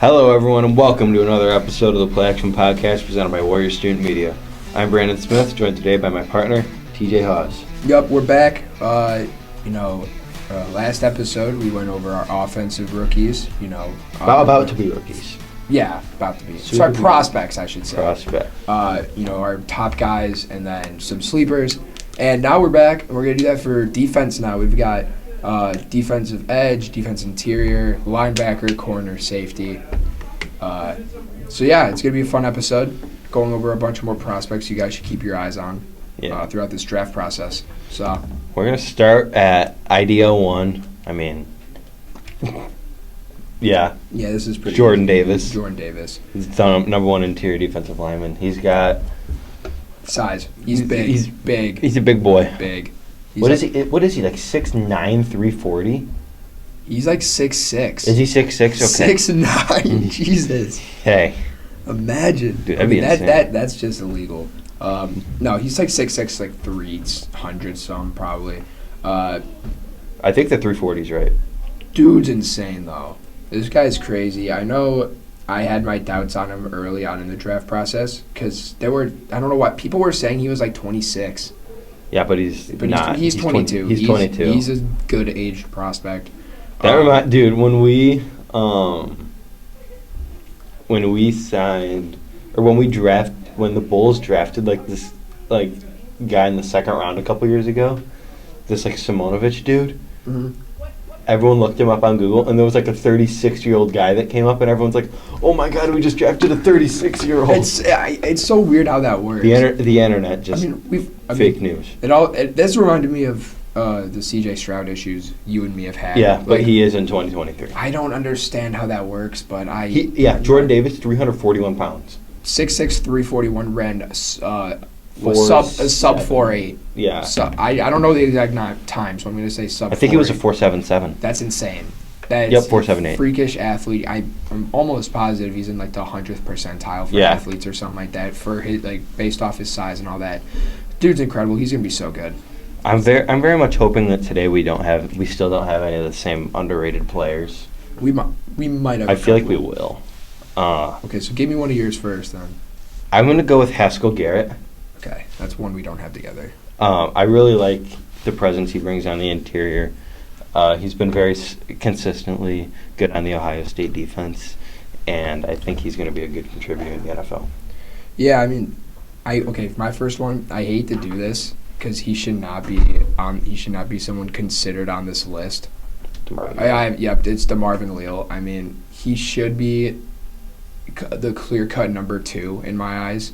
Hello, everyone, and welcome to another episode of the Play Action Podcast presented by Warrior Student Media. I'm Brandon Smith, joined today by my partner, TJ Haws. Yep, we're back. Last episode we went over our offensive rookies. About to be rookies. Yeah, about to be. Sorry, prospects, I should say. Prospect. Our top guys, and then some sleepers. And now we're back, and we're gonna do that for defense. Now we've got defensive edge, defense interior, linebacker, corner, safety. So yeah, it's gonna be a fun episode. Going over a bunch more prospects you guys should keep your eyes on throughout this draft process. So we're gonna start at IDO 1. Yeah, this is pretty Jordan easy. Davis. Jordan Davis. He's the number one interior defensive lineman. He's got size. He's big. He's big. He's a big boy. Big. What is he? Like 6'9", 340? He's like 6'6". Is he 6'6"? Okay. 6'9". Jesus. Hey. Imagine. Dude, that'd be insane. That's just illegal. No, he's like 6'6", like 300 some probably. I think the 340's right. Dude's insane though. This guy's crazy. I know I had my doubts on him early on in the draft process because I don't know what people were saying he was like 26. Yeah, but he's not. He's 22. He's 22. He's a good aged prospect. Dude, when the Bulls drafted this guy in the second round a couple years ago, this Simonovic dude. Mm-hmm. Everyone looked him up on Google, and there was a 36-year-old guy that came up, and everyone's like, "Oh my God, we just drafted a 36-year-old." It's so weird how that works. The internet just fake news. This reminded me of the C.J. Stroud issues you and me have had. Yeah, but he is in 2023. I don't understand how that works, but Jordan Davis, 341 pounds. 6'6", 341, ran sub 4.8. Yeah. I don't know the exact time, so I'm going to say sub 4.8. I think he was a 4.77. That's insane. That's 4.78. Freakish athlete. I'm almost positive he's in the 100th percentile for athletes or something like that for his based off his size and all that. Dude's incredible. He's going to be so good. I'm very much hoping that today we still don't have any of the same underrated players. We might have. I feel like we will. Okay, so give me one of yours first then. I'm going to go with Haskell Garrett. Okay, that's one we don't have together. I really like the presence he brings on the interior. He's been very consistently good on the Ohio State defense, and I think he's going to be a good contributor in the NFL. Yeah, my first one, I hate to do this because he should not be someone considered on this list. It's Marvin Leal. He should be the clear-cut number 2 in my eyes.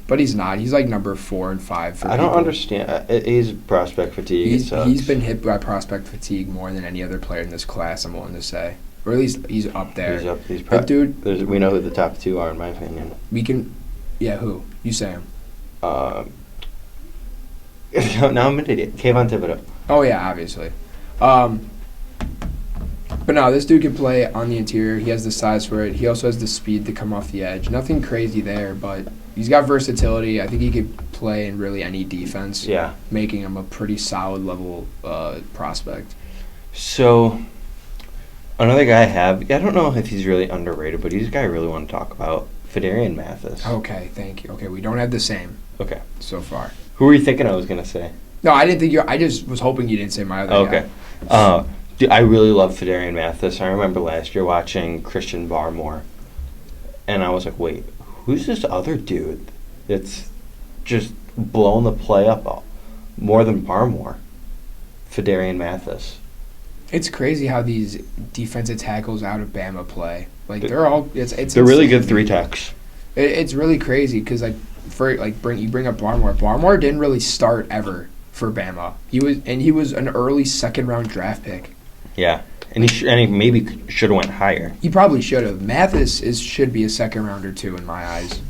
But he's not. He's number 4 and 5 for I don't understand. He's prospect fatigue. He's been hit by prospect fatigue more than any other player in this class, I'm willing to say. Or at least he's up there. Dude, we know who the top 2 are, in my opinion. Who? You say him. Now I'm an idiot. Kayvon Thibodeau. Oh, yeah, obviously. But no, this dude can play on the interior. He has the size for it. He also has the speed to come off the edge. Nothing crazy there, but he's got versatility. I think he could play in really any defense. Yeah. Making him a pretty solid level prospect. So, another guy I don't know if he's really underrated, but he's a guy I really want to talk about. Fiderian Mathis. Okay, thank you. Okay, we don't have the same. Okay. So far. Who were you thinking I was going to say? No, I didn't think you. I just was hoping you didn't say my other guy. Okay. Dude, I really love Fiderian Mathis. I remember last year watching Christian Barmore, and I was like, wait, who's this other dude that's just blowing the play up more than Barmore? Fiderian Mathis. It's crazy how these defensive tackles out of Bama play. They're all they're really good 3-techs. It's really crazy because you bring up Barmore. Barmore didn't really start ever for Bama. He was an early 2nd-round draft pick. Yeah, and he maybe should have went higher. He probably should have. Mathis should be a 2nd-rounder too in my eyes.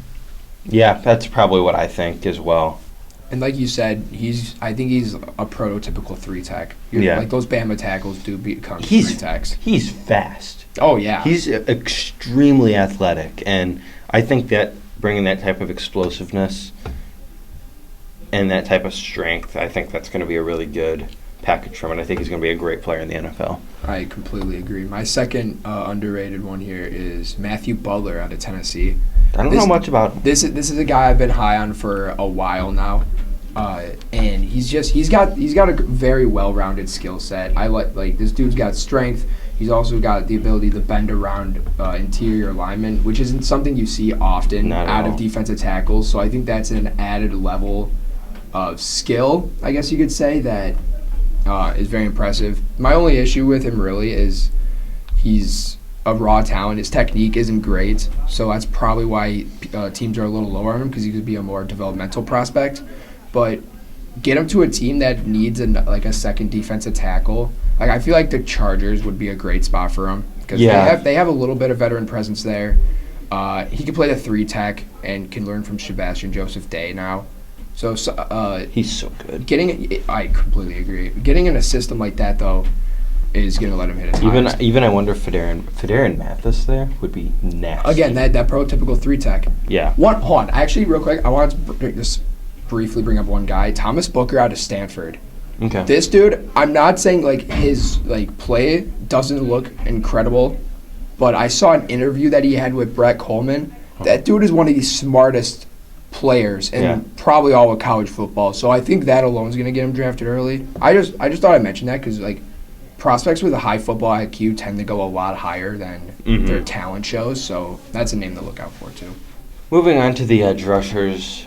Yeah, that's probably what I think as well. And like you said, I think he's a prototypical 3-tech. Those Bama tackles do become 3-techs. He's fast. Oh yeah. He's extremely athletic, and I think that bringing that type of explosiveness and that type of strength, I think that's going to be a really good package from it. I think he's going to be a great player in the NFL. I completely agree. My second underrated one here is Matthew Butler out of Tennessee. I don't know much about him. This is a guy I've been high on for a while now, and he's got a very well-rounded skill set. I like this dude's got strength. He's also got the ability to bend around interior linemen, which isn't something you see often out of defensive tackles. So I think that's an added level of skill, I guess you could say, that is very impressive. My only issue with him really is he's a raw talent. His technique isn't great, so that's probably why teams are a little lower on him, because he could be a more developmental prospect. But get him to a team that needs a second defensive tackle. Like, I feel like the Chargers would be a great spot for him, because they have a little bit of veteran presence there. He can play the 3-tech and can learn from Sebastian Joseph Day now. So he's so good. I completely agree. Getting in a system like that, though, is going to let him hit his highest. Even I wonder if Fiderian Mathis there would be nasty. Again, that prototypical 3-tech. Yeah. Hold on. Actually, real quick, I want to just briefly bring up one guy, Thomas Booker out of Stanford. Okay. This dude, I'm not saying his play doesn't look incredible, but I saw an interview that he had with Brett Coleman. That dude is one of the smartest players in probably all of college football. So I think that alone is going to get him drafted early. I just thought I'd mention that because prospects with a high football IQ tend to go a lot higher than their talent shows. So that's a name to look out for too. Moving on to the edge rushers,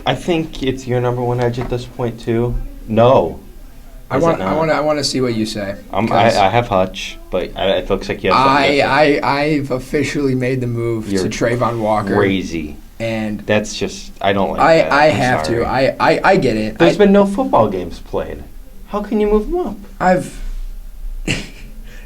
I think it's your number one edge at this point too. No. I want to see what you say. I have Hutch, but it looks like you have something. I've officially made the move to Trayvon Walker. Crazy. And that's just, I don't like that. I have to. I get it. There's been no football games played. How can you move him up?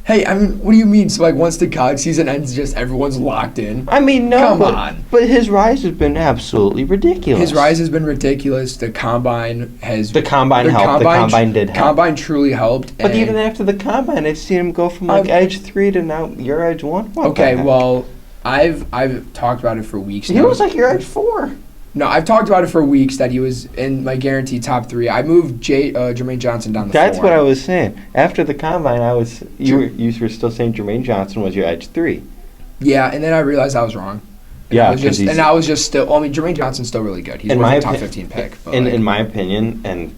Hey, I mean, what do you mean? So, once the college season ends, just everyone's locked in? I mean, no. Come on. But his rise has been absolutely ridiculous. His rise has been ridiculous. The combine has... The combine helped. The combine did help. Combine truly helped. But even after the combine, I've seen him go from, edge 3 to now you're edge 1. Okay, well, I've talked about it for weeks now. He was like your edge 4. No, I've talked about it for weeks that he was in my guaranteed top 3. I moved Jermaine Johnson down the 4. That's what I was saying. After the combine, you were still saying Jermaine Johnson was your edge 3. Yeah, and then I realized I was wrong. I was just still. I mean, Jermaine Johnson's still really good. He's worth a top 15 pick. But in my opinion, and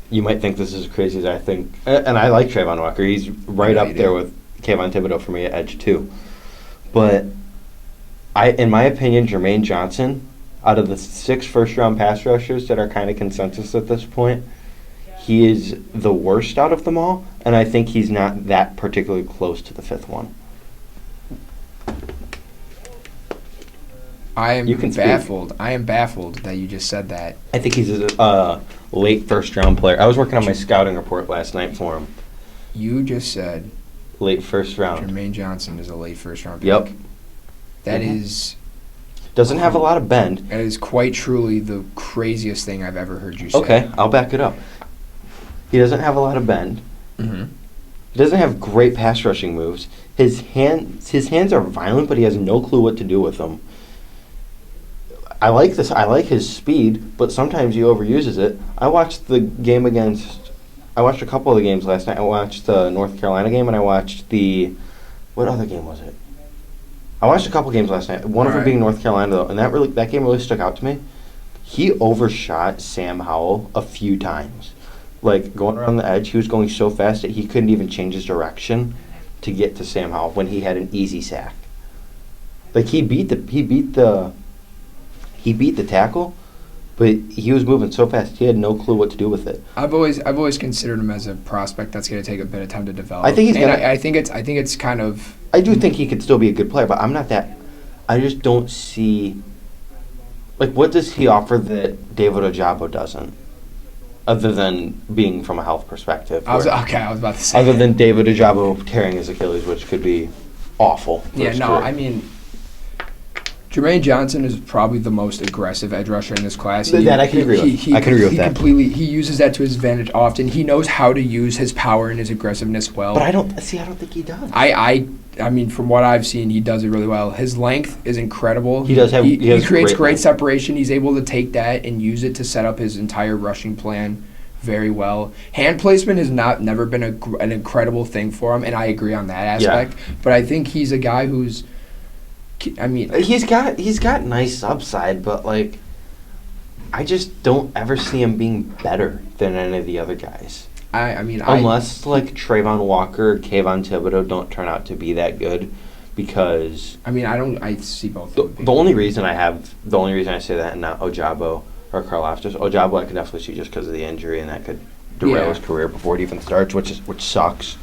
you might think this is as crazy as I think, and I like Trayvon Walker. He's right up there with Kayvon Thibodeau for me at edge 2. But in my opinion, Jermaine Johnson, out of the 6 first-round pass rushers that are kind of consensus at this point, he is the worst out of them all, and I think he's not that particularly close to the 5th one. I am baffled. I am baffled that you just said that. I think he's a late first-round player. I was working on my scouting report last night for him. You just said late first round. Jermaine Johnson is a late first-round pick. Yep. That is... Doesn't have a lot of bend. That is quite truly the craziest thing I've ever heard you say. Okay, I'll back it up. He doesn't have a lot of bend. Mm-hmm. He doesn't have great pass rushing moves. His hands are violent, but he has no clue what to do with them. I like this. I like his speed, but sometimes he overuses it. I watched a couple of the games last night. I watched the North Carolina game, and I watched what other game was it? I watched a couple games last night. One of them being North Carolina, though, and that game really stuck out to me. He overshot Sam Howell a few times. Going around the edge, he was going so fast that he couldn't even change his direction to get to Sam Howell when he had an easy sack. He beat the tackle, but he was moving so fast he had no clue what to do with it. I've always considered him as a prospect that's going to take a bit of time to develop. I think I think it's kind of. I do think he could still be a good player, but I'm not that. I just don't see. What does he offer that David Ojabo doesn't? Other than being from a health perspective. I was about to say. Other than David Ojabo tearing his Achilles, which could be awful. Yeah, no, I mean, Jermaine Johnson is probably the most aggressive edge rusher in this class. That I can agree with. I can agree with that. He uses that to his advantage often. He knows how to use his power and his aggressiveness well. But I don't think he does. I mean, from what I've seen, he does it really well. His length is incredible. He does have. He creates great separation. He's able to take that and use it to set up his entire rushing plan very well. Hand placement has never been an incredible thing for him, and I agree on that aspect. Yeah. But I think he's a guy who's. I mean, he's got nice upside, but like, I just don't ever see him being better than any of the other guys. Unless like Trayvon Walker or Kayvon Thibodeau don't turn out to be that good, because I see both. The only reason I say that and not Ojabo or Karlaftis, Ojabo I could definitely see just because of the injury, and that could derail his career before it even starts, which sucks.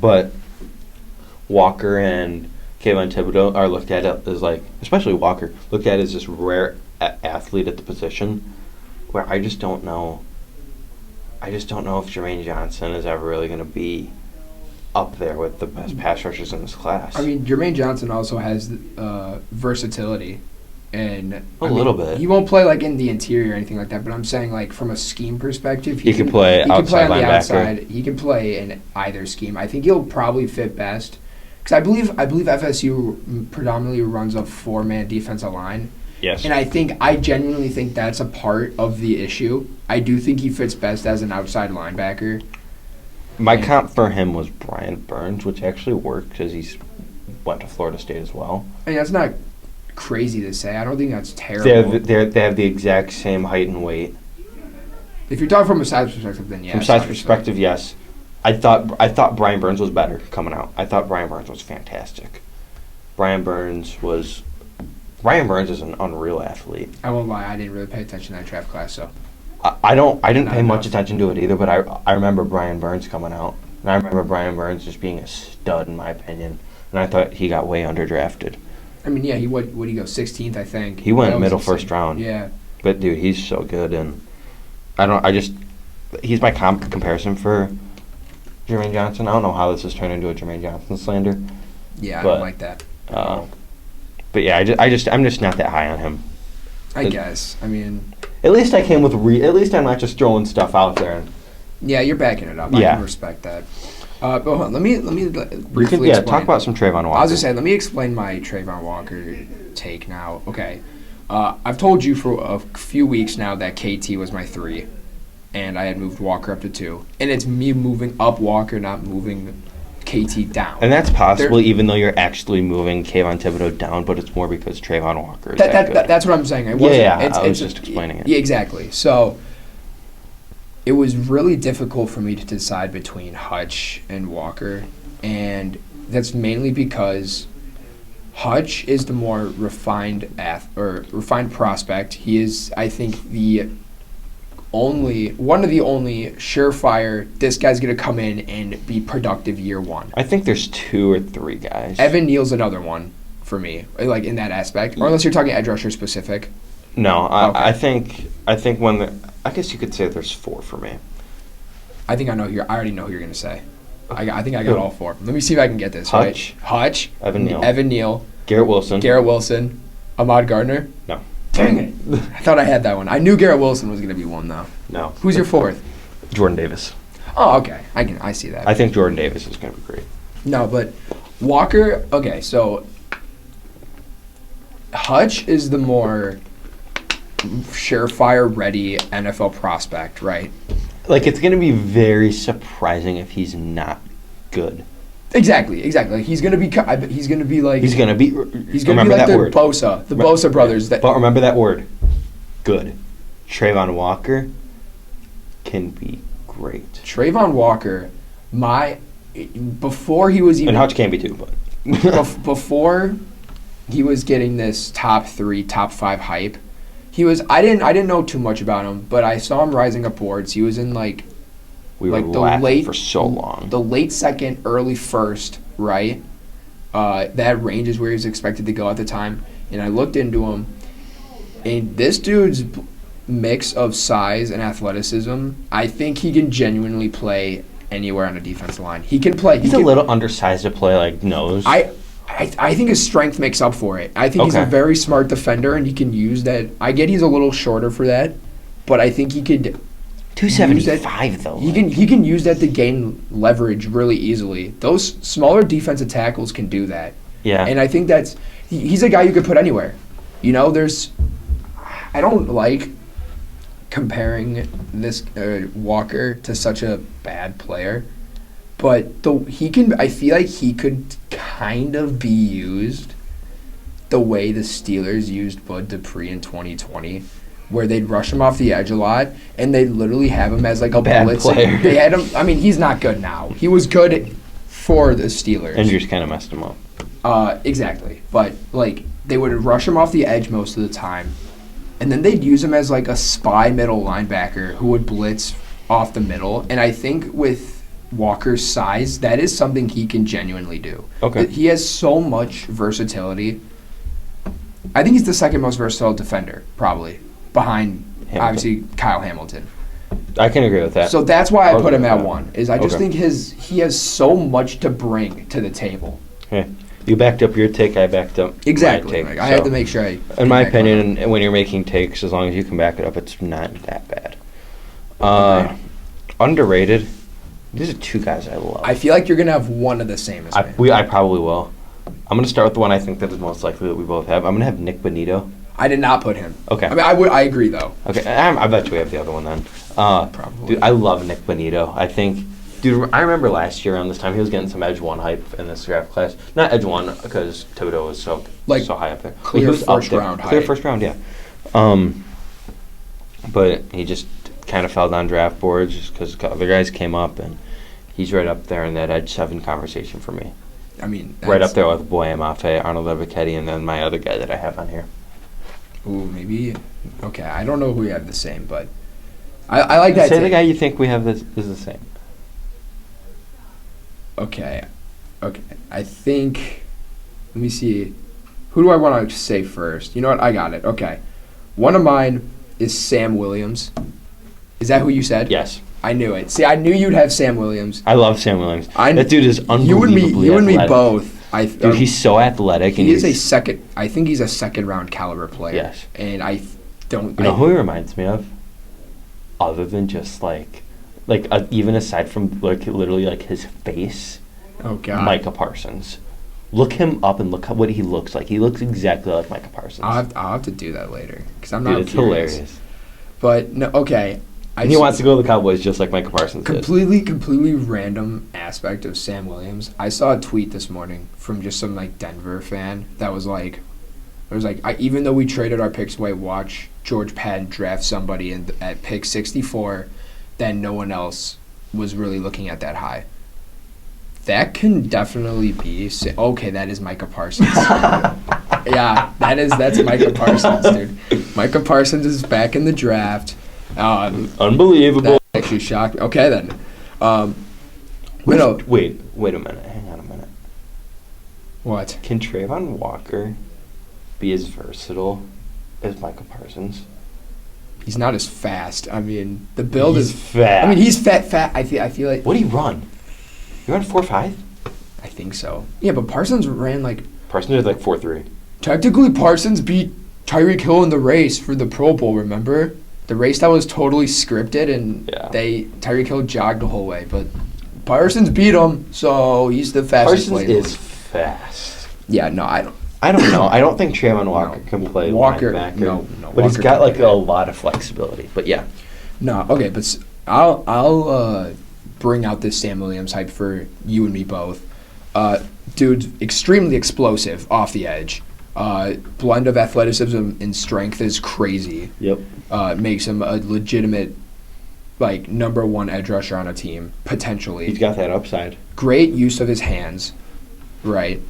But Walker and Kayvon Thibodeau are looked at as like, especially Walker, looked at as this rare athlete at the position, where I just don't know if Jermaine Johnson is ever really going to be up there with the best pass rushers in this class. I mean, Jermaine Johnson also has versatility, and little bit. He won't play like in the interior or anything like that. But I'm saying like from a scheme perspective, he can play outside linebacker. Outside. He can play in either scheme. I think he'll probably fit best because I believe FSU predominantly runs a 4-man defensive line. Yes. And I genuinely think that's a part of the issue. I do think he fits best as an outside linebacker. My comp for him was Brian Burns, which actually worked because he went to Florida State as well. I mean, that's not crazy to say. I don't think that's terrible. They have the exact same height and weight. If you're talking from a size perspective, then yes. From size perspective, yes. I thought Brian Burns was better coming out. I thought Brian Burns was fantastic. Brian Burns is an unreal athlete. I won't lie, I didn't really pay attention to that draft class, so. I didn't pay much attention to it either, but I remember Brian Burns coming out. And I remember Brian Burns just being a stud, in my opinion. And I thought he got way underdrafted. I mean, yeah, he would he go 16th, I think. He went middle first round. Yeah. But dude, he's so good, and he's my comparison for Jermaine Johnson. I don't know how this has turned into a Jermaine Johnson slander. Yeah, I don't like that. But yeah, I'm just not that high on him. I guess. I mean, at least I came with at least I'm not just throwing stuff out there. Yeah, you're backing it up. I can respect that. But hold on, let me briefly explain. Talk about some Trayvon Walker. I was just saying, let me explain my Trayvon Walker take now. Okay, I've told you for a few weeks now that KT was my 3, and I had moved Walker up to 2, and it's me moving up Walker, not moving KT down. And that's possible, even though you're actually moving Kayvon Thibodeau down, but it's more because Trayvon Walker is that good. That's what I'm saying. I was just explaining it. Yeah, exactly. So it was really difficult for me to decide between Hutch and Walker, and that's mainly because Hutch is the more refined prospect. He is, I think, one of the only surefire, this guy's going to come in and be productive year one. I think there's 2 or 3 guys. Evan Neal's another one for me, like in that aspect. Or unless you're talking edge rusher specific. No, I think I guess you could say there's 4 for me. I already know who you're going to say. I think I got all 4. Let me see if I can get this. Hutch, Evan Neal, Garrett Wilson, Ahmad Gardner. No. Dang it. I thought I had that one. I knew Garrett Wilson was going to be one, though. No. Who's your 4th? Jordan Davis. Oh, okay. I see that. I think Jordan Davis is going to be great. No, but Walker, okay, so Hutch is the more surefire ready NFL prospect, right? Like, it's going to be very surprising if he's not good. Exactly. Like, he's gonna be like the Bosa brothers. But remember that word, good. Trayvon Walker can be great. Trayvon Walker, before he was even, and Hutch can be too, but before he was getting this top 3, top 5 hype, he was. I didn't know too much about him, but I saw him rising up boards. He was in we were laughing for so long. The late second, early first, right? That range is where he was expected to go at the time. And I looked into him, and this dude's mix of size and athleticism, I think he can genuinely play anywhere on a defensive line. He can play. He's a little undersized to play like nose. I think his strength makes up for it. I think he's a very smart defender, and he can use that. I get he's a little shorter for that, but I think he could 275 though. He can use that to gain leverage really easily. Those smaller defensive tackles can do that. Yeah. And I think he's a guy you could put anywhere. I don't like comparing this Walker to such a bad player, but I feel like he could kind of be used the way the Steelers used Bud Dupree in 2020, where they'd rush him off the edge a lot, and they'd literally have him as like a bad blitz. player. They had him. I mean, he's not good now. He was good for the Steelers. Injuries kind of messed him up. Exactly. But like they would rush him off the edge most of the time, and then they'd use him as like a spy middle linebacker who would blitz off the middle. And I think with Walker's size, that is something he can genuinely do. Okay. He has so much versatility. I think he's the second most versatile defender, probably, behind, obviously, Kyle Hamilton. I can agree with that. So that's why I put him at 1, is I just think he has so much to bring to the table. Okay. You backed up your take, I backed up Exactly. my take. I had to make sure in my opinion, when you're making takes, as long as you can back it up, it's not that bad. Underrated. These are two guys I love. I feel like you're going to have one of the same as me. I probably will. I'm going to start with the one I think that is most likely that we both have. I'm going to have Nick Bonito. I did not put him. Okay. I mean, I agree, though. Okay. I bet you we have the other one then. Probably. Dude, I love Nick Bonito. I remember last year around this time he was getting some Edge 1 hype in this draft class. Not Edge 1 because Thibodeau was so high up there. Clear first round hype. Clear first round, yeah. But he just kind of fell down draft boards just because other guys came up, and he's right up there in that Edge 7 conversation for me. I mean, right up there with Boye Mafe, Arnold Ebiketie, and then my other guy that I have on here. Ooh, maybe. Okay, I don't know who we have the same, but I like that. Say the guy you think we have is the same. Okay. I think. Let me see. Who do I want to say first? You know what? I got it. Okay. One of mine is Sam Williams. Is that who you said? Yes. I knew it. See, I knew you'd have Sam Williams. I love Sam Williams. That dude is unbelievably You and me athletic. both. Dude, he's so athletic. He is a second. I think he's a second-round caliber player. Yes. And I don't. You know who he reminds me of? Other than just even aside from literally his face. Oh God. Micah Parsons. Look him up and look at what he looks like. He looks exactly like Micah Parsons. I'll have to do that later because I'm not. Dude, it's hilarious. But no, okay. He wants to go to the Cowboys just like Micah Parsons did. Completely random aspect of Sam Williams. I saw a tweet this morning from just some Denver fan that was even though we traded our picks away, watch George Patton draft somebody at pick 64 that no one else was really looking at that high. That can definitely be okay. That is Micah Parsons. Yeah, that's Micah Parsons, dude. Micah Parsons is back in the draft. Unbelievable. That actually shocked me. Okay, then. Wait a minute. Hang on a minute. What? Can Trayvon Walker be as versatile as Micah Parsons? He's not as fast. I mean, the build is fast. I mean, he's fat. I feel like. What do you run? You run 4.5? I think so. Yeah, but Parsons ran Parsons did 4.3. Technically, Parsons beat Tyreek Hill in the race for the Pro Bowl. Remember the race that was totally scripted, and Tyreek Hill jogged the whole way, but Parsons beat him, so he's the fastest player. Parsons is fast. Yeah, no, I don't. I don't know. I don't think Trayvon Walker can play linebacker. No, but Walker he's got a lot of flexibility. But yeah. No, okay, but I'll bring out this Sam Williams hype for you and me both. Dude's extremely explosive off the edge. Blend of athleticism and strength is crazy. Yep. Makes him a legitimate number one edge rusher on a team, potentially. He's got that upside. Great use of his hands. Right.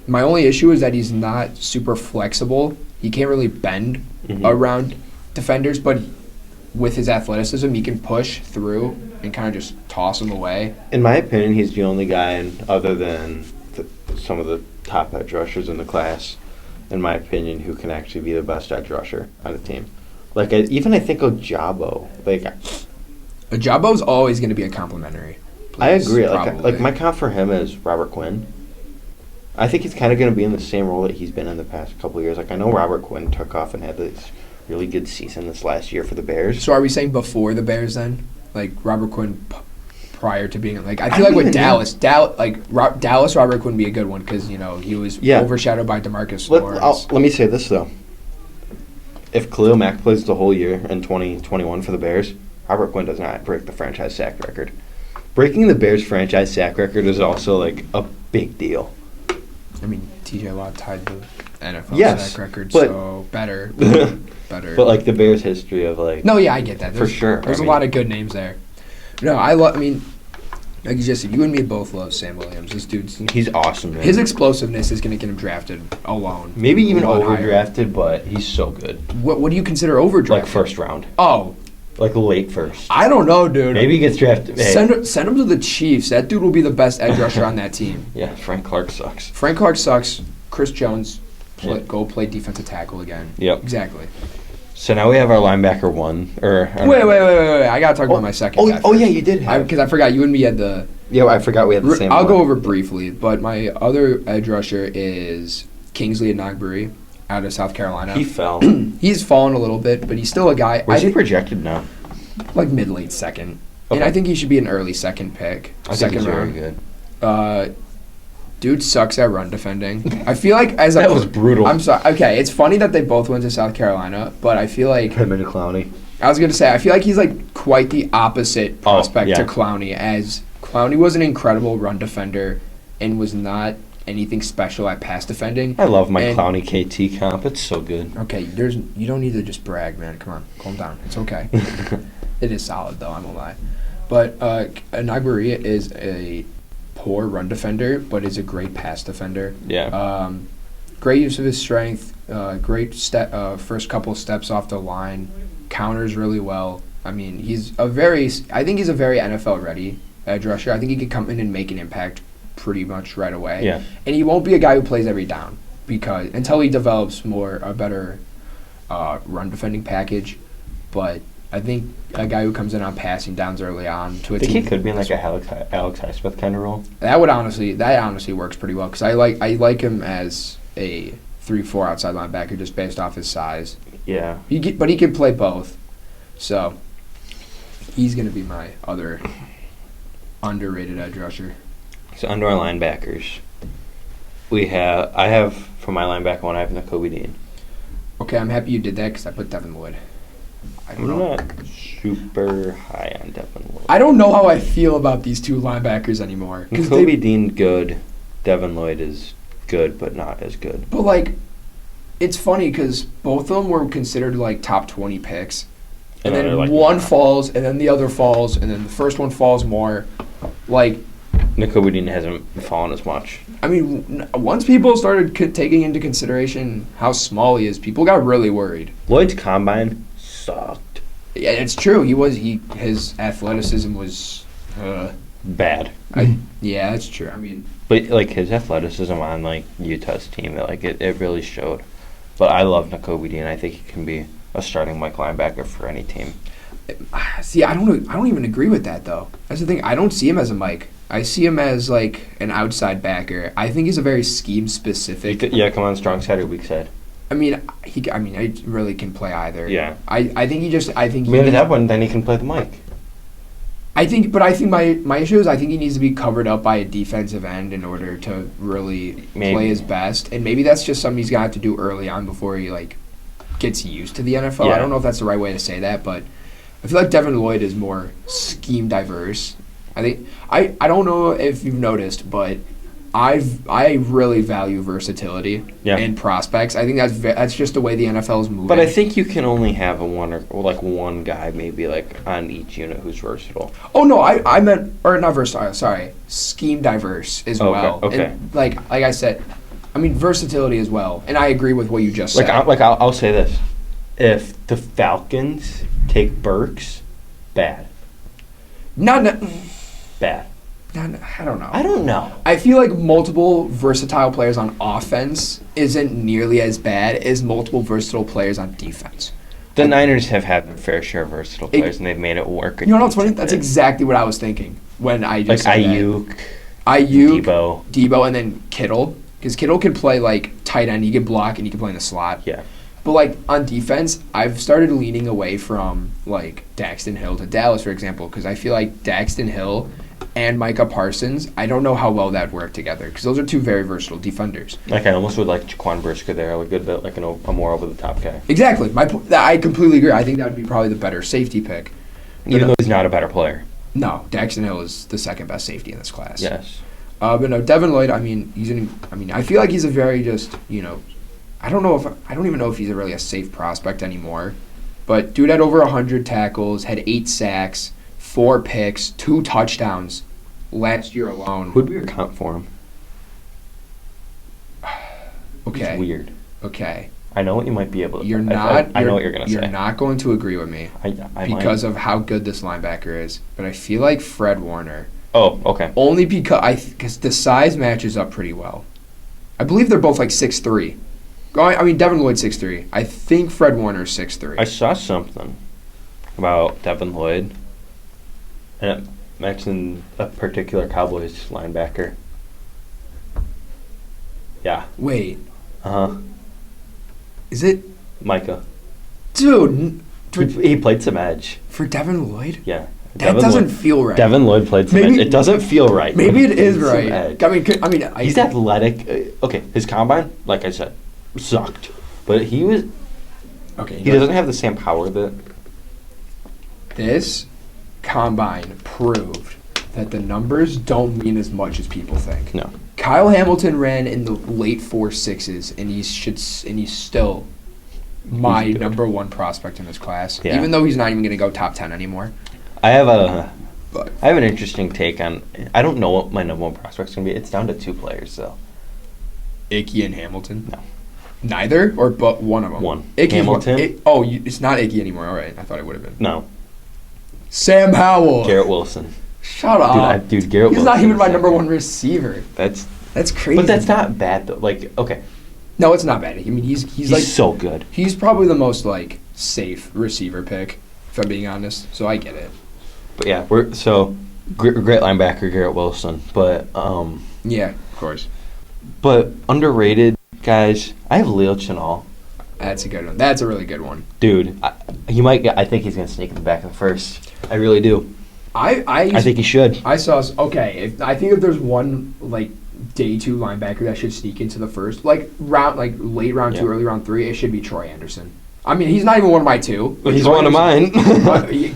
My only issue is that he's not super flexible. He can't really bend around defenders, but with his athleticism, he can push through and kind of just toss them away. In my opinion, he's the only guy, other than some of the top edge rushers in the class, in my opinion, who can actually be the best edge rusher on the team. I think Ojabo. Ojabo's always going to be a complimentary. I agree. My comp for him is Robert Quinn. I think he's kind of going to be in the same role that he's been in the past couple of years. Like, I know Robert Quinn took off and had this really good season this last year for the Bears. So are we saying before the Bears then? Like Robert Quinn prior to being like, I feel like with Dallas, Dallas Robert Quinn would be a good one because, he was overshadowed by DeMarcus Lawrence. Let me say this, though. If Khalil Mack plays the whole year in 2021 for the Bears, Robert Quinn does not break the franchise sack record. Breaking the Bears franchise sack record is also, like, a big deal. I mean, TJ Watt tied the NFL sack record, so better. But, like, the Bears' history of, like... No, yeah, I get that. For sure. There's a lot of good names there. No, like you just said, you and me both love Sam Williams. This dude's... He's awesome, man. His explosiveness is going to get him drafted alone. Maybe even overdrafted, but he's so good. What do you consider overdrafted? Like first round. Oh. Like late first. I don't know, dude. Maybe he gets drafted. Hey. Send him to the Chiefs. That dude will be the best edge rusher on that team. Yeah, Frank Clark sucks. Frank Clark sucks. Chris Jones, go play defensive tackle again. Yep. Exactly. So now we have our linebacker one. Wait. I got to talk about my second guy. Oh, yeah, you did have. Because I forgot you and me had the... Yeah, I forgot we had the same I'll go over briefly, but my other edge rusher is Kingsley Enagbare out of South Carolina. He fell. He's fallen a little bit, but he's still a guy. Where's he projected now? Like mid-late second. Okay. And I think he should be an early second pick. I think he's very good. Dude sucks at run defending. I feel like that was brutal. I'm sorry. Okay, it's funny that they both went to South Carolina, but I feel like him and Clowney. I was gonna say I feel like he's like quite the opposite prospect to Clowney, as Clowney was an incredible run defender and was not anything special at pass defending. I love my Clowney KT comp. It's so good. Okay, you don't need to just brag, man. Come on, calm down. It's okay. It is solid though. I won't lie. But Enagbare is a poor run defender, but is a great pass defender. Yeah. Great use of his strength. Great first couple steps off the line. Counters really well. I mean, I think he's a very NFL ready edge rusher. I think he could come in and make an impact pretty much right away. Yeah. And he won't be a guy who plays every down until he develops a better run defending package. But I think a guy who comes in on passing downs early on to a team. I think he could be in like a Alex Highsmith kind of role. That honestly works pretty well because I like him as a 3-4 outside linebacker just based off his size. Yeah. But he can play both, so he's gonna be my other underrated edge rusher. So under our linebackers, I have for my linebacker one I have Nakobe Dean. Okay, I'm happy you did that because I put Devin Lloyd. I'm not super high on Devin Lloyd. I don't know how I feel about these two linebackers anymore. Nakobe Dean good, Devin Lloyd is good but not as good. But like, it's funny because both of them were considered like top 20 picks, and then like one falls, and then the other falls, and then the first one falls more. Like, Nakobe Dean hasn't fallen as much. I mean, once people started taking into consideration how small he is, people got really worried. Lloyd's combine sucked. Yeah, it's true. His athleticism was bad. Yeah, that's true. I mean, but like his athleticism on like Utah's team, it really showed. But I love Nakobe Dean. I think he can be a starting Mike linebacker for any team. See, I don't even agree with that though. That's the thing. I don't see him as a Mike. I see him as like an outside backer. I think he's a very scheme specific. Come on, strong side or weak side. I mean, he really can play either. Yeah. I think that one, then he can play the Mike. I think my issue is I think he needs to be covered up by a defensive end in order to really play his best, and maybe that's just something he's gonna have to do early on before he like gets used to the NFL. Yeah. I don't know if that's the right way to say that, but I feel like Devin Lloyd is more scheme diverse. I think I don't know if you've noticed, but I really value versatility in prospects. I think that's just the way the NFL is moving. But I think you can only have one guy maybe like on each unit who's versatile. Oh no, I meant not versatile. Sorry, scheme diverse as well. Okay. And like I said, I mean versatility as well. And I agree with what you just said. I'll say this: if the Falcons take Burks, bad. Bad. I don't know. I don't know. I feel like multiple versatile players on offense isn't nearly as bad as multiple versatile players on defense. The Niners have had their fair share of versatile players, and they've made it work. You know what's funny? That's exactly what I was thinking when I just said Ayuk, Debo, and then Kittle. Because Kittle can play, like, tight end. He can block, and he can play in the slot. Yeah. But, like, on defense, I've started leaning away from, like, Daxton Hill to Dallas, for example, because I feel like Daxton Hill and Micah Parsons, I don't know how well that would work together, because those are two very versatile defenders. Like, I almost would like Jaquan Brisker there, a good bit, like a more over-the-top guy. Exactly. I completely agree. I think that would be probably the better safety pick. Even though he's not a better player. No, Daxton Hill is the second best safety in this class. Yes. But no, Devin Lloyd, I feel like he's a very just, I don't even know if he's really a safe prospect anymore. But dude had over 100 tackles, had 8 sacks, 4 picks, 2 touchdowns last year alone. Who'd we account for him? Okay. It's weird. Okay. I know what you might be able to. I know what you're going to say. You're not going to agree with me because of how good this linebacker is. But I feel like Fred Warner. Oh, okay. Only because the size matches up pretty well. I believe they're both like 6'3". Devin Lloyd's 6'3". I think Fred Warner's 6'3". I saw something about Devin Lloyd, and it mentioned a particular Cowboys linebacker. Yeah. Wait. Uh-huh. Is it? Micah. Dude. He played some edge. For Devin Lloyd? Yeah. That doesn't feel right. Devin Lloyd played some edge. It doesn't feel right. Maybe it is right. He's athletic. Okay, his combine, like I said, sucked. But he was... Okay. He doesn't have the same power that... This combine proved that the numbers don't mean as much as people think. No. Kyle Hamilton ran in the late 4.6s, and he's still my number 1 prospect in this class. Yeah. Even though he's not even going to go top 10 anymore. I have an interesting take on. I don't know what my number 1 prospect's going to be. It's down to 2 players, so. Ickey and Hamilton? No. Neither, or but one of them? One. Ickey's Hamilton. It's not Ickey anymore. All right, I thought it would have been. No. Sam Howell. Garrett Wilson. Shut up. Dude, Garrett Wilson. He's not even my number 1 receiver. That's crazy. But that's not bad, though. Like, okay. No, it's not bad. I mean, he's like so good. He's probably the most like safe receiver pick, if I'm being honest. So I get it. But yeah, great linebacker Garrett Wilson, but yeah, of course. But underrated guys, I have Leo Chenal. That's a good one. That's a really good one, dude. I think he's gonna sneak in the back of the first. I really do. I think he should. I think if there's one like day 2 linebacker that should sneak into the first, late round 2, early round 3, it should be Troy Anderson. I mean, he's not even one of my 2. He's one of mine.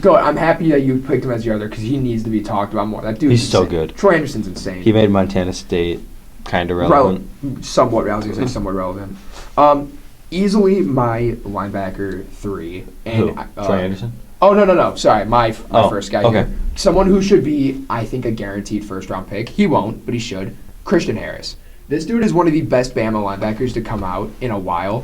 Go. I'm happy that you picked him as your other because he needs to be talked about more. That dude. He's so good. Troy Anderson's insane. He made Montana State kind of relevant. Somewhat. I was gonna say somewhat relevant. Easily my linebacker 3. And, Troy Anderson? Oh, no. Sorry, my first guy okay. here. Someone who should be, I think, a guaranteed first-round pick. He won't, but he should. Christian Harris. This dude is one of the best Bama linebackers to come out in a while.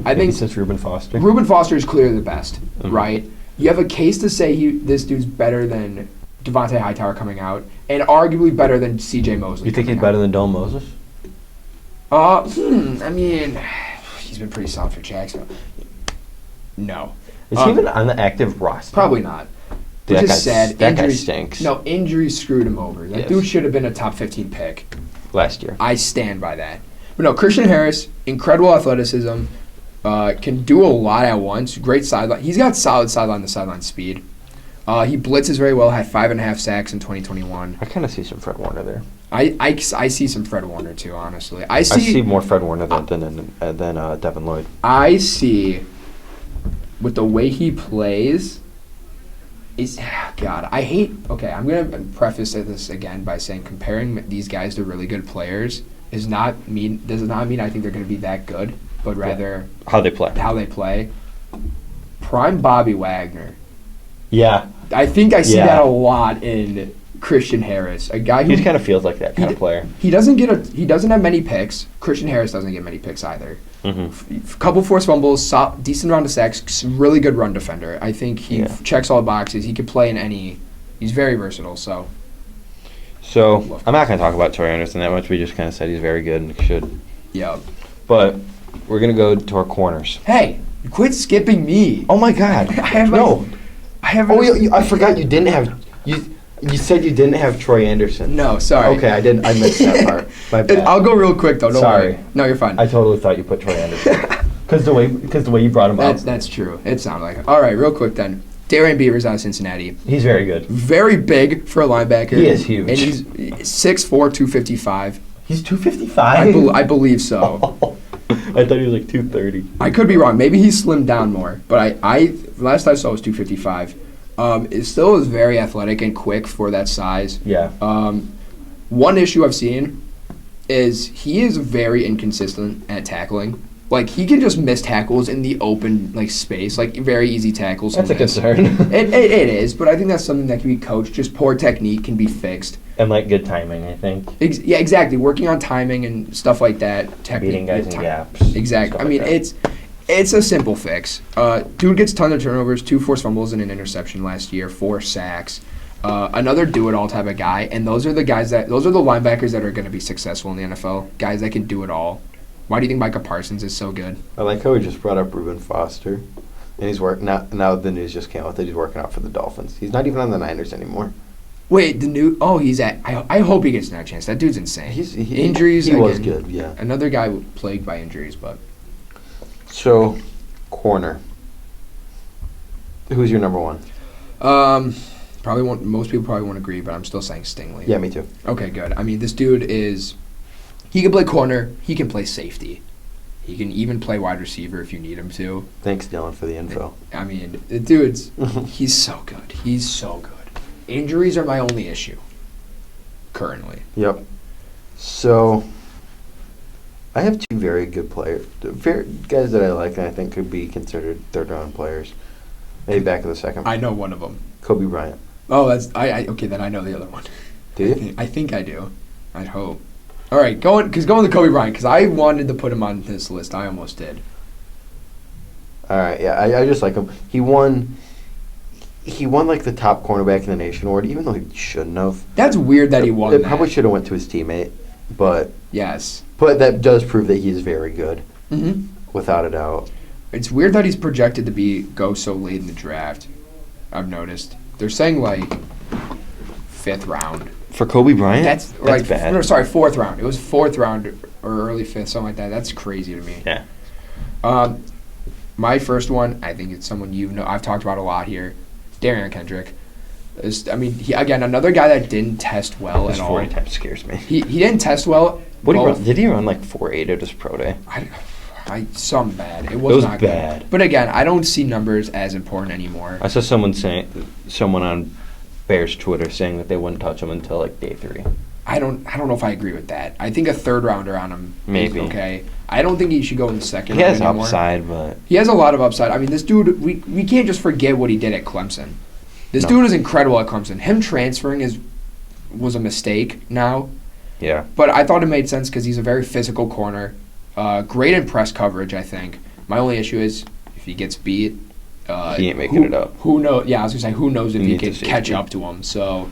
I think since Reuben Foster. Reuben Foster is clearly the best, right? You have a case to say this dude's better than Devontae Hightower coming out, and arguably better than C.J. Mosley. You think he's better than Dylan Moses? I mean, he's been pretty solid for Jacksonville. No. Is he even on the active roster? Probably not. Dude, Which is sad. That guy stinks. No, injuries screwed him over. That dude should have been a top 15 pick. Last year. I stand by that. But no, Christian Harris, incredible athleticism, can do a lot at once. Great sideline. He's got solid sideline-to-sideline speed. He blitzes very well, had 5.5 sacks in 2021. I kind of see some Fred Warner there. I see some Fred Warner too, honestly. I see more Fred Warner than Devin Lloyd. I see, with the way he plays, God, I hate. Okay, I'm gonna preface this again by saying comparing these guys to really good players does not mean I think they're gonna be that good, but rather how they play. Prime Bobby Wagner. Yeah, I think I see that a lot in Christian Harris, a guy who he kind of feels like that kind of player. He doesn't have many picks. Christian Harris doesn't get many picks either. Mm-hmm. Couple forced fumbles, decent round of sacks, really good run defender. I think he checks all the boxes. He could play in any. He's very versatile. So I'm not going to talk about Troy Anderson that much. We just kind of said he's very good and should. Yeah. But we're going to go to our corners. Hey, quit skipping me. Oh my God. I forgot you didn't have. You said you didn't have Troy Anderson. No, sorry. Okay, I missed that part. My bad. I'll go real quick though. Don't Sorry. worry. No, you're fine. I totally thought you put Troy Anderson. Because the way you brought him up. That's true. It sounded like it. All right, real quick then. Darren Beaver's out of Cincinnati. He's very good. Very big for a linebacker. He is huge. And he's 6'4", 255. He's 255? I believe so. I thought he was like 230. I could be wrong. Maybe he's slimmed down more. But I last I saw was 255. It still is very athletic and quick for that size. Yeah. One issue I've seen is he is very inconsistent at tackling. Like, he can just miss tackles in the open, like, space, like, very easy tackles. That's a concern. It is, but I think that's something that can be coached. Just poor technique can be fixed. And, like, good timing, I think. Yeah, exactly. Working on timing and stuff like that. Beating guys in gaps. Exactly. I mean, it's a simple fix. Dude gets tons of turnovers, 2 forced fumbles and an interception last year, 4 sacks. Another do-it-all type of guy, and those are the linebackers that are going to be successful in the NFL, guys that can do it all. Why do you think Micah Parsons is so good? I like how we just brought up Reuben Foster, and he's working out. Now the news just came out that he's working out for the Dolphins. He's not even on the Niners anymore. Wait, he's at. I hope he gets another chance. That dude's insane. Injuries. He was good, yeah. Another guy plagued by injuries, but. So, corner. Who's your number one? Most people probably won't agree, but I'm still saying Stingley. Yeah, me too. Okay, good. I mean, this dude is. He can play corner. He can play safety. He can even play wide receiver if you need him to. Thanks, Dylan, for the info. I mean, the dude's he's so good. He's so good. Injuries are my only issue currently. Yep. So, I have 2 very good players. Guys that I like and I think could be considered third-round players. Maybe back in the second. I know one of them. Kobe Bryant. Oh, okay, then I know the other one. Do you? I think I do. I'd hope. All right, going to Kobe Bryant, because I wanted to put him on this list. I almost did. All right, yeah, I just like him. He won like the top cornerback in the nation award, even though he shouldn't have. That's weird that he won It that. probably should have went to his teammate, but yes. But that does prove that he's very good, without a doubt. It's weird that he's projected to go so late in the draft. I've noticed. They're saying, like, 5th round. For Kobe Bryant? That's bad. No, sorry, 4th round. It was 4th round or early 5th, something like that. That's crazy to me. Yeah. My first one, I think it's someone I've talked about a lot here, Darion Kendrick. Another guy that didn't test well at all. His 40 time scares me. He didn't test well. Did he run like 4.8 at his pro day? Something bad. It was not bad. Good. But again, I don't see numbers as important anymore. I saw someone on Bears Twitter saying that they wouldn't touch him until like day 3. I don't know if I agree with that. I think a 3rd rounder on him maybe is okay. I don't think he should go in the 2nd round. He has anymore. upside, but he has a lot of upside. I mean, this dude, we can't just forget what he did at Clemson. This dude is incredible at Clemson. Him transferring was a mistake now. Yeah. But I thought it made sense because he's a very physical corner. Great in press coverage, I think. My only issue is if he gets beat. He ain't making it up. Who knows? Yeah, I was gonna say who knows if he can catch up to him. So,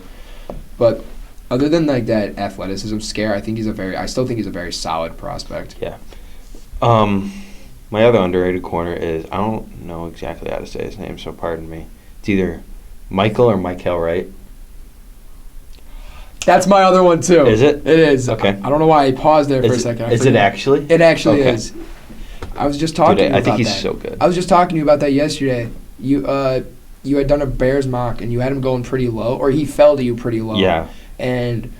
but other than like that athleticism scare, I still think he's a very solid prospect. Yeah. My other underrated corner is I don't know exactly how to say his name, so pardon me. It's either Michael or Michael Wright. That's my other one too. Is it? It is. Okay. I don't know why I paused there for a second. Is it actually? It actually is. I was just talking to you about that. I think he's so good. I was just talking to you about that yesterday. You had done a Bears mock, and you had him going pretty low, or he fell to you pretty low. Yeah. And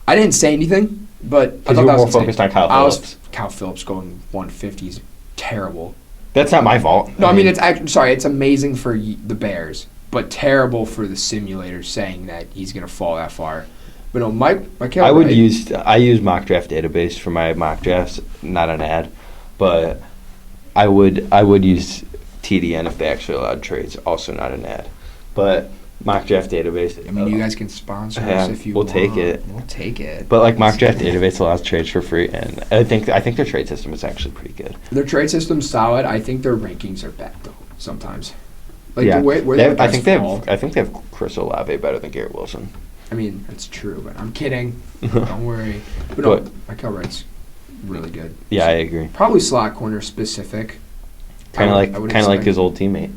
I didn't say anything, but I thought you were that was more focused on Kyle Phillips. Kyle Phillips going 150 is terrible. That's not my fault. No, I mean it's amazing for the Bears, but terrible for the simulators saying that he's going to fall that far. But no, Michael. I use Mock Draft Database for my mock drafts, not an ad, but I would use TDN if they actually allowed trades, also not an ad, but Mock Draft Database. I mean, you guys can sponsor us if you want. Take it. We'll take it. But like Mock Draft Database allows trades for free, and I think their trade system is actually pretty good. Their trade system's solid. I think their rankings are bad though sometimes. Like yeah, I think they have Chris Olave better than Garrett Wilson. I mean, it's true, but I'm kidding. Don't worry. But no, Michael Wright's really good. Yeah, I agree. Probably slot corner specific. Kind of like his old teammate.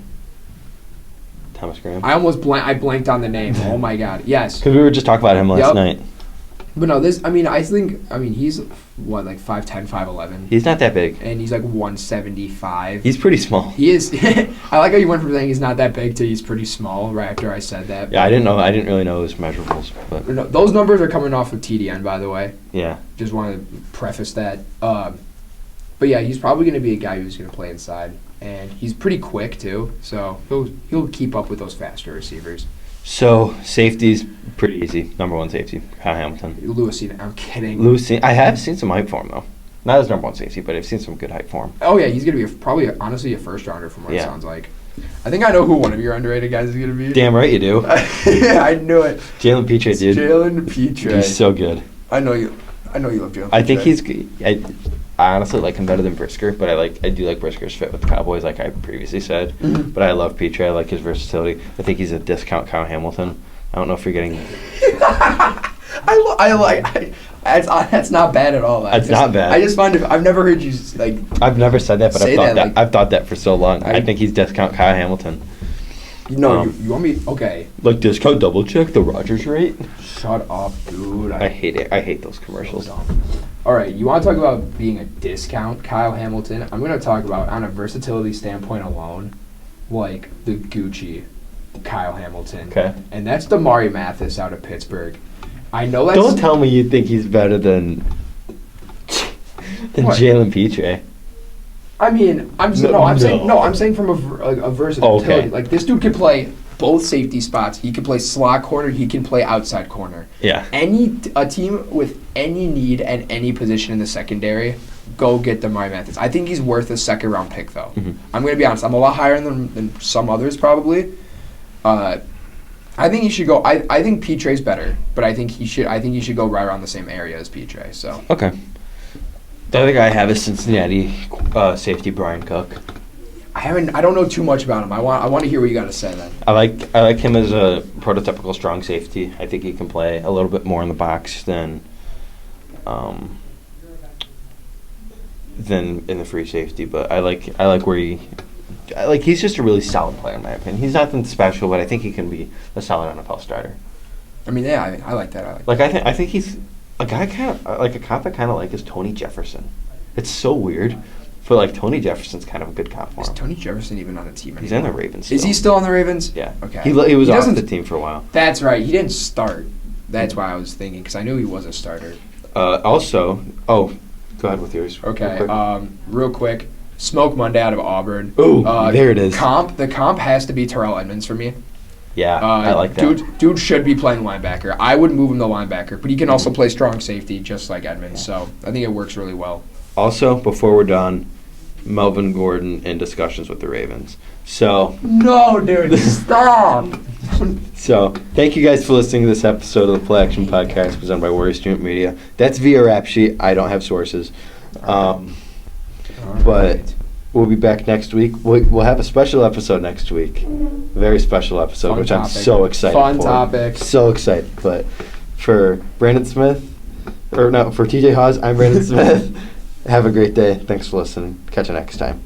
Thomas Graham. I almost blanked on the name. Oh my God. Yes. Because we were just talking about him last night. But no, he's what, like 5'10", 5'11". He's not that big. And he's like 175. He's pretty small. He is. I like how you went from saying he's not that big to he's pretty small right after I said that. Yeah, I didn't really know his measurables, but no, those numbers are coming off of TDN, by the way. Yeah. Just want to preface that. But yeah, he's probably going to be a guy who's going to play inside, and he's pretty quick too, so he'll keep up with those faster receivers. So, safety's pretty easy. Number one safety, Kyle Hamilton. Lewis, I'm kidding. I have seen some hype for him, though. Not as number one safety, but I've seen some good hype for him. Oh, yeah, he's going to be probably, honestly, a first-rounder from what it sounds like. I think I know who one of your underrated guys is going to be. Damn right you do. Yeah, I knew it. Jalen Petre, dude. Jalen Petre. He's so good. I know you love Jalen I think he's good. I honestly like him better than Brisker, but I do like Brisker's fit with the Cowboys, like I previously said. Mm-hmm. But I love Petre. I like his versatility. I think he's a discount Kyle Hamilton. I don't know if you're getting. That's not bad at all. That's not bad. I just find it. I've never heard you like. I've never said that, but I've thought that for so long. I think he's discount Kyle Hamilton. No, you want me? Okay. Like discount double check the Rodgers rate. Shut up, dude. I hate it. I hate those commercials. All right, you want to talk about being a discount Kyle Hamilton? I'm going to talk about, on a versatility standpoint alone, like the Gucci Kyle Hamilton. Okay. And that's Marvin Mathis out of Pittsburgh. I know that's... Don't tell me you think he's better than Jalen Petre. I mean, I'm saying from a versatility. Okay. Like, this dude can play both safety spots. He can play slot corner. He can play outside corner. Yeah. A team with any need at any position in the secondary, go get Marvin Mathis. I think he's worth a second-round pick, though. Mm-hmm. I'm going to be honest. I'm a lot higher than some others, probably. I think he should go. I think Petre's better, but I think he should go right around the same area as Petre. So. Okay. The other guy I have is Cincinnati safety Brian Cook. I don't know too much about him. I want to hear what you got to say then. I like him as a prototypical strong safety. I think he can play a little bit more in the box than in the free safety. But I like where he's just a really solid player in my opinion. He's nothing special, but I think he can be a solid NFL starter. I mean, yeah, I like that. I think he's a guy kind of like a comp I kind of like is Tony Jefferson. It's so weird. But, like, Tony Jefferson's kind of a good comp for him. Is Tony Jefferson even on the team anymore? He's on the Ravens still. Is he still on the Ravens? Yeah. Okay. He was off the team for a while. That's right. He didn't start. That's why I was thinking, because I knew he was a starter. Go ahead with yours. Okay. Real quick. Smoke Monday out of Auburn. Ooh, there it is. The comp has to be Terrell Edmonds for me. Yeah, I like that. Dude should be playing linebacker. I would move him to linebacker, but he can also play strong safety just like Edmonds, so I think it works really well. Also, before we're done, Melvin Gordon in discussions with the Ravens. So no, dude, stop. So thank you guys for listening to this episode of the Play Action Podcast presented by Warrior Student Media. That's via rap sheet. I don't have sources, but we'll be back next week. We'll have a special episode next week, very special episode, Fun which topic. I'm so excited Fun for. topic. So excited. But for Brandon Smith, for TJ Haws, I'm Brandon Smith. Have a great day. Thanks for listening. Catch you next time.